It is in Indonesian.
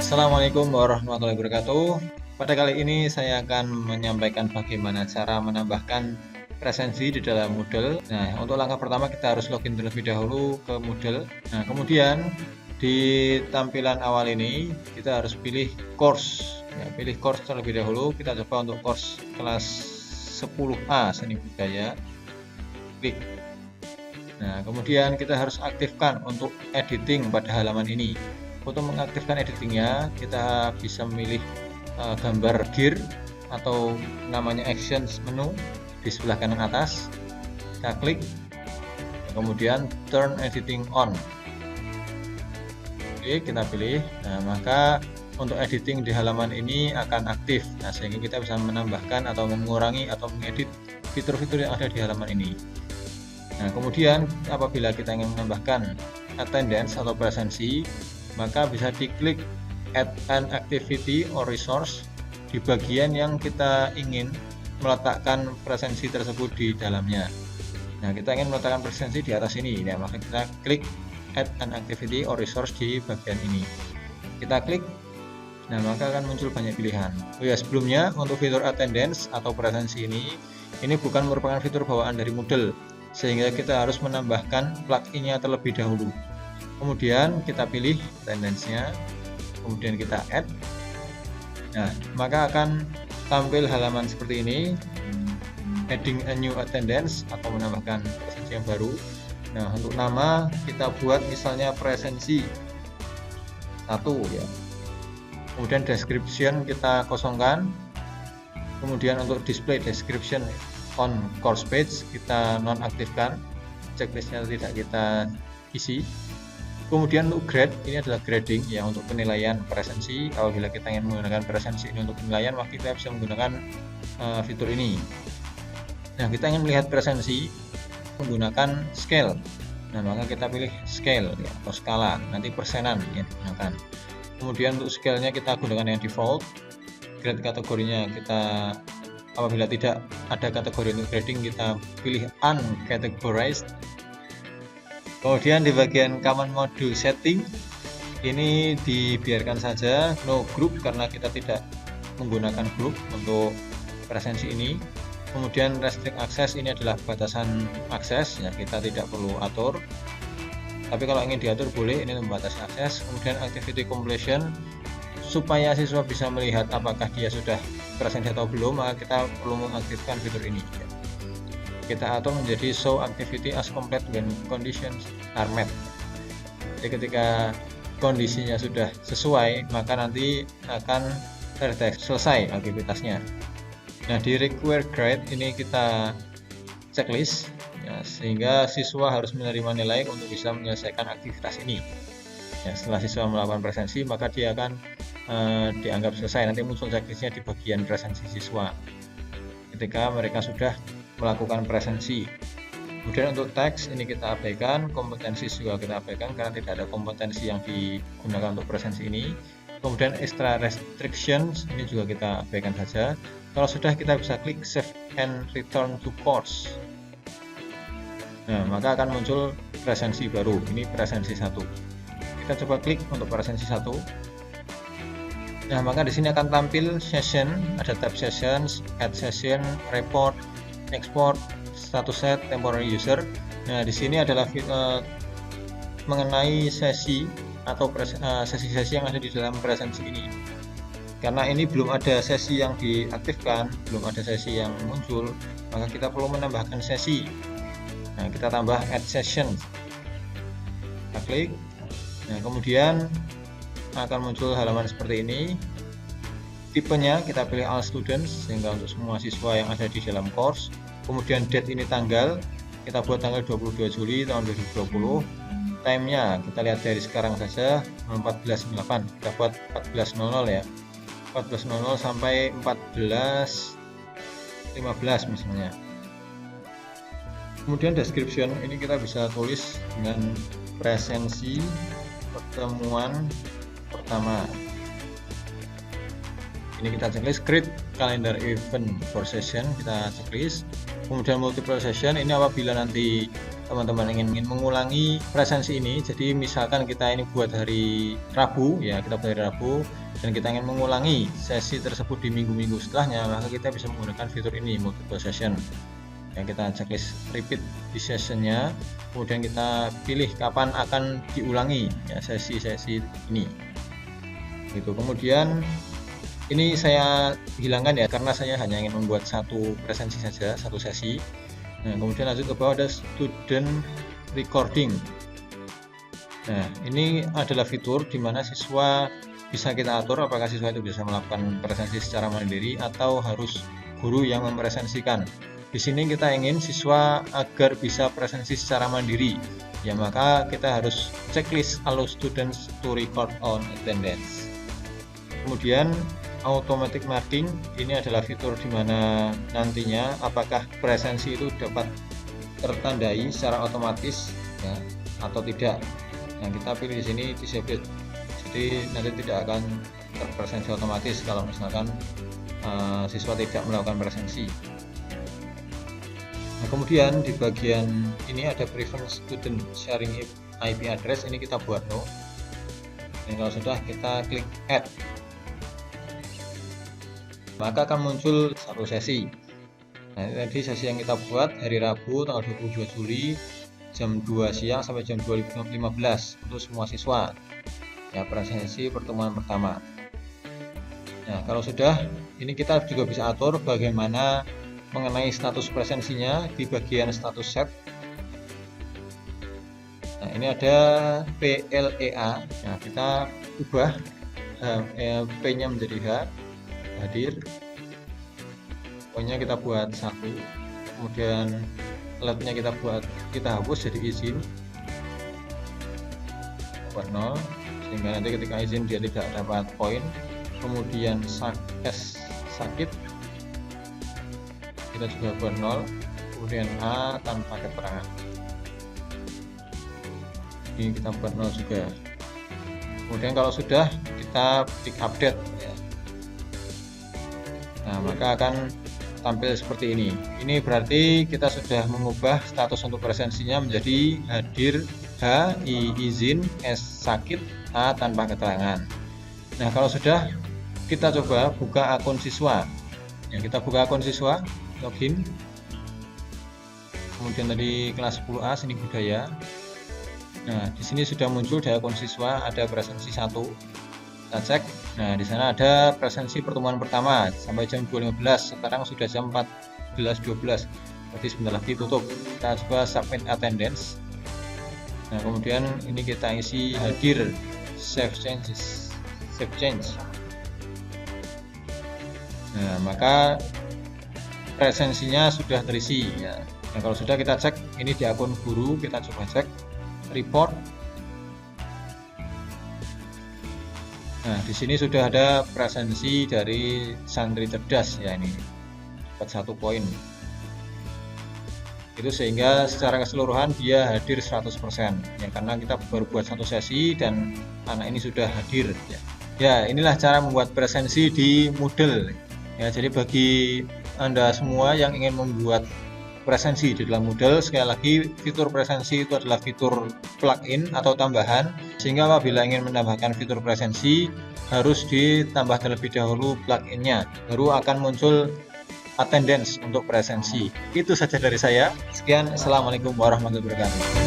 Assalamualaikum warahmatullahi wabarakatuh. Pada kali ini saya akan menyampaikan bagaimana cara menambahkan presensi di dalam Moodle. Nah, untuk langkah pertama kita harus login terlebih dahulu ke Moodle. Nah, kemudian di tampilan awal ini kita harus pilih course. Ya, pilih course terlebih dahulu. Kita coba untuk course kelas 10A Seni Budaya. Klik. Nah, kemudian kita harus aktifkan untuk editing pada halaman ini. Untuk mengaktifkan editingnya, kita bisa memilih gambar gear atau namanya actions menu di sebelah kanan atas. Kita klik, kemudian turn editing on. Oke, kita pilih. Nah, maka untuk editing di halaman ini akan aktif. Nah, sehingga kita bisa menambahkan atau mengurangi atau mengedit fitur-fitur yang ada di halaman ini. Nah, kemudian apabila kita ingin menambahkan attendance atau presensi, maka bisa diklik add an activity or resource di bagian yang kita ingin meletakkan presensi tersebut di dalamnya. Nah, kita ingin meletakkan presensi di atas ini, ya, maka kita klik add an activity or resource di bagian ini. Kita klik, nah maka akan muncul banyak pilihan. Oh ya, sebelumnya untuk fitur attendance atau presensi ini bukan merupakan fitur bawaan dari Moodle, sehingga kita harus menambahkan plugin-nya terlebih dahulu. Kemudian kita pilih attendance-nya, kemudian kita add. Nah, maka akan tampil halaman seperti ini, adding a new attendance atau menambahkan presensi yang baru. Nah, untuk nama kita buat misalnya presensi 1 ya. Kemudian description kita kosongkan. Kemudian untuk display description on course page kita nonaktifkan, checklistnya tidak kita isi. Kemudian untuk grade, ini adalah grading ya, untuk penilaian presensi. Apabila kita ingin menggunakan presensi ini untuk penilaian, maka kita bisa menggunakan fitur ini. Nah, kita ingin melihat presensi menggunakan scale. Nah, maka kita pilih scale ya, atau skala, nanti persenan yang digunakan. Kemudian untuk scale-nya kita gunakan yang default. Grade kategorinya kita, apabila tidak ada kategori untuk grading, kita pilih uncategorized. Kemudian di bagian common module setting ini dibiarkan saja no group karena kita tidak menggunakan group untuk presensi ini. Kemudian restrict access ini adalah batasan akses ya, kita tidak perlu atur. Tapi kalau ingin diatur boleh, ini membatasi akses. Kemudian activity completion, supaya siswa bisa melihat apakah dia sudah presensi atau belum, maka kita perlu mengaktifkan fitur ini. Kita atur menjadi show activity as complete when conditions are met. Jadi ketika kondisinya sudah sesuai, maka nanti akan terdeteksi selesai aktivitasnya. Nah, di require grade ini kita checklist ya, sehingga siswa harus menerima nilai untuk bisa menyelesaikan aktivitas ini ya. Setelah siswa melakukan presensi, maka dia akan dianggap selesai. Nanti muncul checklistnya di bagian presensi siswa ketika mereka sudah melakukan presensi. Kemudian untuk teks ini kita abaikan, kompetensi juga kita abaikan karena tidak ada kompetensi yang digunakan untuk presensi ini. Kemudian extra restrictions ini juga kita abaikan saja. Kalau sudah, kita bisa klik save and return to course. Nah, maka akan muncul presensi baru. Ini presensi 1. Kita coba klik untuk presensi 1. Nah, maka di sini akan tampil session, ada tab sessions, add session, report, export, status set, temporary user. Nah, di sini adalah mengenai sesi atau sesi-sesi yang ada di dalam presensi ini. Karena ini belum ada sesi yang diaktifkan, belum ada sesi yang muncul, maka kita perlu menambahkan sesi. Nah, kita tambah add session. Kita klik. Nah, kemudian akan muncul halaman seperti ini. Tipenya kita pilih all students sehingga untuk semua siswa yang ada di dalam course. Kemudian date ini tanggal, kita buat tanggal 22 Juli tahun 2020. Time-nya kita lihat dari sekarang saja 14.08, kita buat 14.00 ya. 14.00 sampai 14.15 misalnya. Kemudian description ini kita bisa tulis dengan presensi pertemuan pertama. Ini kita checklist create calendar event for session, kita checklist. Kemudian multiple session ini apabila nanti teman-teman ingin mengulangi presensi ini, jadi misalkan kita ini buat hari Rabu ya, kita buat hari Rabu dan kita ingin mengulangi sesi tersebut di minggu-minggu setelahnya, maka kita bisa menggunakan fitur ini, multiple session. Yang kita checklist repeat di sessionnya, kemudian kita pilih kapan akan diulangi ya sesi-sesi ini. Gitu. Kemudian ini saya hilangkan ya karena saya hanya ingin membuat satu presensi saja, satu sesi. Nah, kemudian lanjut ke bawah ada student recording. Nah, ini adalah fitur di mana siswa bisa kita atur apakah siswa itu bisa melakukan presensi secara mandiri atau harus guru yang mempresensikan. Di sini kita ingin siswa agar bisa presensi secara mandiri. Ya, maka kita harus checklist allow students to record on attendance. Kemudian automatic marking, ini adalah fitur di mana nantinya apakah presensi itu dapat tertandai secara otomatis ya, atau tidak. Yang kita pilih di sini disable, jadi nanti tidak akan terpresensi otomatis kalau misalkan siswa tidak melakukan presensi. Nah, kemudian di bagian ini ada prevent student sharing IP address, ini kita buat no. Dan kalau sudah kita klik add, maka akan muncul satu sesi. Nah, ini tadi sesi yang kita buat hari Rabu tanggal 22 Juli jam 2 siang sampai jam 2.15 untuk semua siswa ya, presensi pertemuan pertama. Nah, kalau sudah, ini kita juga bisa atur bagaimana mengenai status presensinya di bagian status set. Nah, ini ada PLEA. Nah, kita ubah P-nya menjadi H, hadir. Pokoknya kita buat 1, kemudian alatnya kita hapus jadi izin, buat 0, sehingga nanti ketika izin dia tidak dapat poin. Kemudian S sakit kita juga buat 0, kemudian A tanpa keterangan ini kita buat 0 juga. Kemudian kalau sudah, kita klik update ya. Nah, maka akan tampil seperti ini. Ini berarti kita sudah mengubah status untuk presensinya menjadi hadir H, I izin, S sakit, A tanpa keterangan. Nah, kalau sudah, kita coba buka akun siswa. Ya, kita buka akun siswa, login. Kemudian tadi kelas 10A seni budaya. Nah, di sini sudah muncul di akun siswa ada presensi 1. Kita cek. Nah, di sana ada presensi pertemuan pertama sampai jam 2.15. Sekarang sudah jam 14.12. Berarti sebentar lagi tutup. Kita coba submit attendance. Nah, kemudian ini kita isi hadir, save change. Nah, maka presensinya sudah terisi ya. Nah, kalau sudah, kita cek ini di akun guru, kita coba cek report. Nah, di sini sudah ada presensi dari santri cerdas ya, ini dapat 1 poin. Itu sehingga secara keseluruhan dia hadir 100% ya, karena kita baru buat 1 sesi dan anak ini sudah hadir ya. Ya, inilah cara membuat presensi di Moodle ya. Jadi bagi Anda semua yang ingin membuat presensi di dalam Moodle, sekali lagi fitur presensi itu adalah fitur plugin atau tambahan, sehingga apabila ingin menambahkan fitur presensi harus ditambah terlebih dahulu pluginnya, baru akan muncul attendance untuk presensi. Itu saja dari saya. Sekian, assalamualaikum warahmatullahi wabarakatuh.